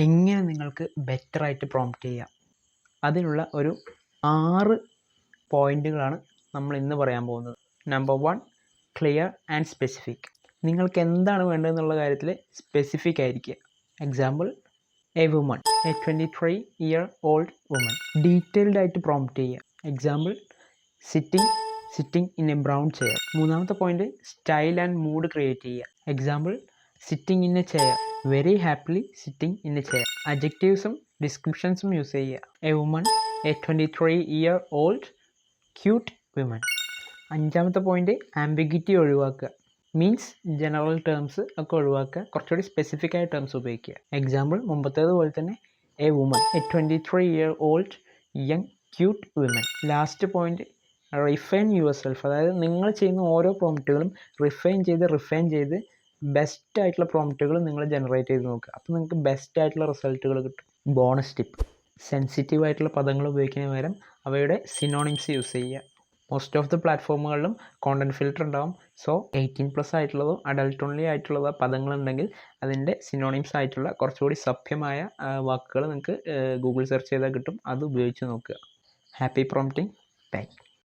എങ്ങനെ നിങ്ങൾക്ക് ബെറ്ററായിട്ട് പ്രോംപ്റ്റ് ചെയ്യാം, അതിനുള്ള ഒരു 6 പോയിന്റുകളാണ് നമ്മൾ ഇന്ന് പറയാൻ പോകുന്നത്. Number 1, clear and specific. നിങ്ങൾക്ക് എന്താണ് വേണ്ടതെന്നുള്ള കാര്യത്തിൽ സ്പെസിഫിക് ആയിരിക്കുക. Example, a woman, a 23-year-old woman. Detailed ആയിട്ട് പ്രോംപ്റ്റ് ചെയ്യുക. Example, sitting in a brown chair. മൂന്നാമത്തെ point, style and mood create ചെയ്യുക. Example, sitting in a chair, very happily sitting in a chair. അഡ്ജക്റ്റീവ്സും ഡിസ്ക്രിപ്ഷൻസും use ചെയ്യുക. A woman, a 23-year-old cute women. അഞ്ചാമത്തെ point, ambiguity ഒഴിവാക്കുക. Means general terms ഒക്കെ ഒഴിവാക്കുക, കുറച്ചുകൂടി സ്പെസിഫിക് ആയ ടേംസ് ഉപയോഗിക്കുക. എക്സാമ്പിൾ, മുമ്പത്തേതുപോലെ തന്നെ A woman, a 23-year-old young cute women. Last point, refine your self. അതായത് നിങ്ങൾ ചെയ്യുന്ന ഓരോ പ്രോംപ്റ്റുകളും റിഫൈൻ ചെയ്ത് ബെസ്റ്റ് ആയിട്ടുള്ള പ്രോംപ്റ്റുകൾ നിങ്ങൾ ജനറേറ്റ് ചെയ്ത് നോക്കുക. അപ്പോൾ നിങ്ങൾക്ക് ബെസ്റ്റ് ആയിട്ടുള്ള റിസൾട്ടുകൾ കിട്ടും. ബോണസ് ടിപ്പ്, സെൻസിറ്റീവ് ആയിട്ടുള്ള പദങ്ങൾ ഉപയോഗിക്കുന്നതിന് പകരം അവയുടെ സിനോണിംസ് യൂസ് ചെയ്യുക. മോസ്റ്റ് ഓഫ് ദി പ്ലാറ്റ്ഫോമുകളിലും കോണ്ടന്റ് ഫിൽറ്റർ ഉണ്ടാവും. സോ 18+ ആയിട്ടുള്ളതോ അഡൾട്ട് ഓൺലി ആയിട്ടുള്ളതോ പദങ്ങളുണ്ടെങ്കിൽ അതിൻ്റെ സിനോണിംസ് ആയിട്ടുള്ള കുറച്ചുകൂടി സഭ്യമായ വാക്കുകൾ നിങ്ങൾക്ക് ഗൂഗിൾ സെർച്ച് ചെയ്താൽ കിട്ടും. അത് ഉപയോഗിച്ച് നോക്കുക. Happy prompting. Thank you.